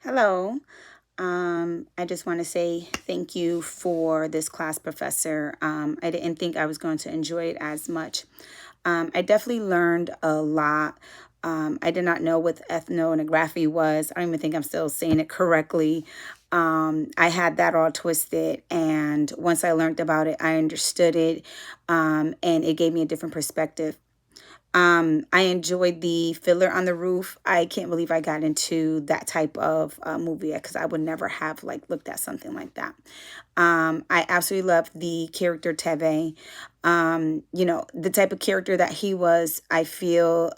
Hello. I just want to say thank you for this class, Professor. I didn't think I was going to enjoy it as much. I definitely learned a lot. I did not know what ethnography was. I don't even think I'm still saying it correctly. I had that all twisted, and once I learned about it, I understood it, and it gave me a different perspective. I enjoyed the Fiddler on the Roof. I can't believe I got into that type of movie because I would never have looked at something like that. I absolutely love the character Teve. The type of character that he was, I feel,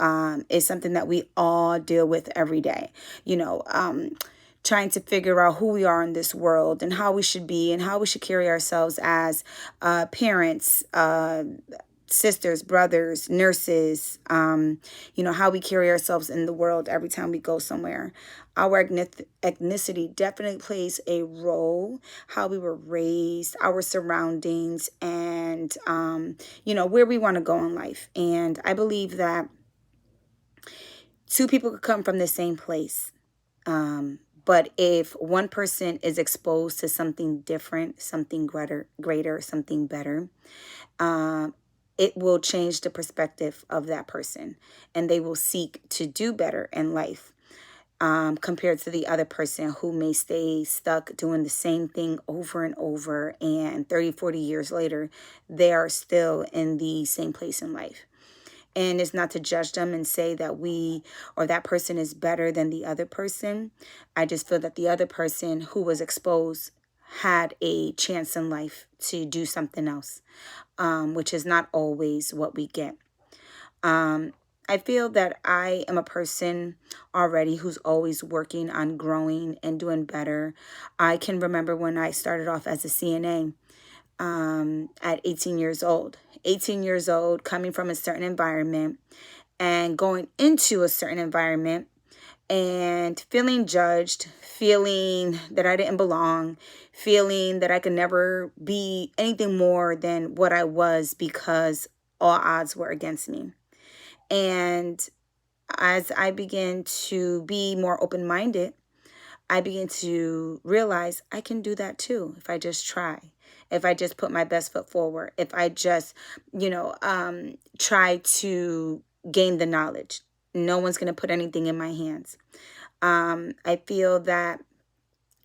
is something that we all deal with every day. You know, trying to figure out who we are in this world and how we should be and how we should carry ourselves as parents, sisters, brothers, nurses, how we carry ourselves in the world every time we go somewhere. Our ethnicity definitely plays a role, how we were raised, our surroundings, and, where we want to go in life. And I believe that two people could come from the same place. But if one person is exposed to something different, something greater, something better, um, it will change the perspective of that person, and they will seek to do better in life, compared to the other person who may stay stuck doing the same thing over and over, and 30, 40 years later, they are still in the same place in life. And it's not to judge them and say that we or that person is better than the other person. I just feel that the other person who was exposed had a chance in life to do something else, which is not always what we get. I feel that I am a person already who's always working on growing and doing better. I can remember when I started off as a CNA, at 18 years old. 18 years old, coming from a certain environment and going into a certain environment and feeling judged, feeling that I didn't belong, feeling that I could never be anything more than what I was because all odds were against me. And as I began to be more open minded, I began to realize I can do that too if I just try. If I just put my best foot forward, if I just, try to gain the knowledge, no one's going to put anything in my hands. I feel that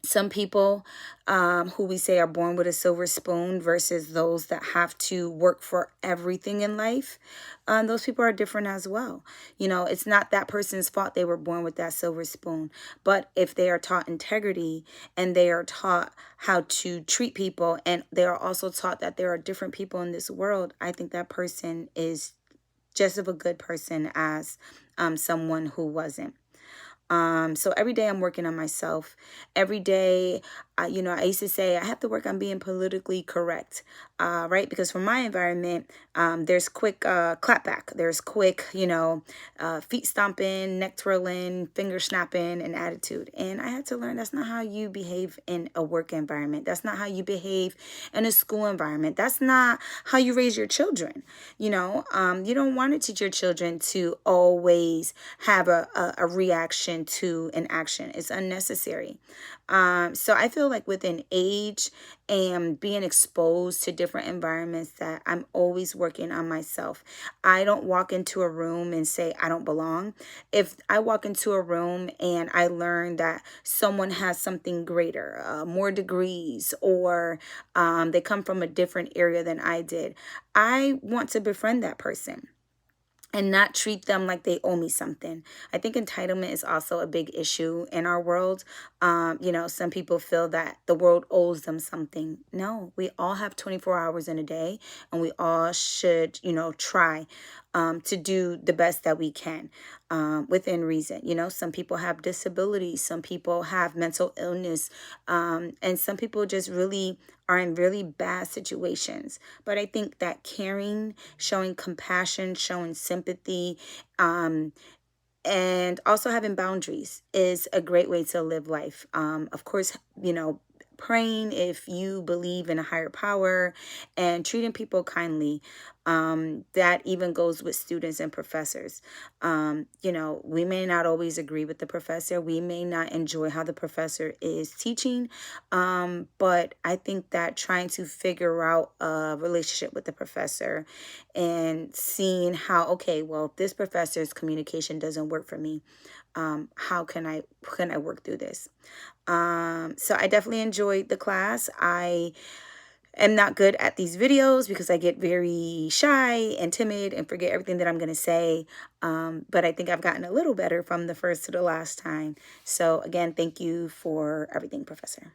some people, who we say are born with a silver spoon versus those that have to work for everything in life, those people are different as well. It's not that person's fault they were born with that silver spoon. But if they are taught integrity and they are taught how to treat people, and they are also taught that there are different people in this world, I think that person is just of a good person as, someone who wasn't. So every day I'm working on myself. Every day, I used to say I have to work on being politically correct, right? Because for my environment, there's quick clapback. There's quick, feet stomping, neck twirling, finger snapping, and attitude. And I had to learn that's not how you behave in a work environment. That's not how you behave in a school environment. That's not how you raise your children. You don't want to teach your children to always have a reaction to an action. It's unnecessary. So I feel like with an age and being exposed to different environments that I'm always working on myself. I don't walk into a room and say I don't belong. If I walk into a room and I learn that someone has something greater, more degrees, or they come from a different area than I did, I want to befriend that person and not treat them like they owe me something. I think entitlement is also a big issue in our world. Some people feel that the world owes them something. No, we all have 24 hours in a day, and we all should, try to do the best that we can, within reason. Some people have disabilities, some people have mental illness, and some people just really are in really bad situations. But I think that caring, showing compassion, showing sympathy, and also having boundaries is a great way to live life. Of course, praying if you believe in a higher power, and treating people kindly. That even goes with students and professors. We may not always agree with the professor. We may not enjoy how the professor is teaching. But I think that trying to figure out a relationship with the professor and seeing how, okay, well, this professor's communication doesn't work for me. How can I work through this? So I definitely enjoyed the class. I am not good at these videos because I get very shy and timid and forget everything that I'm going to say. But I think I've gotten a little better from the first to the last time. So again, thank you for everything, Professor.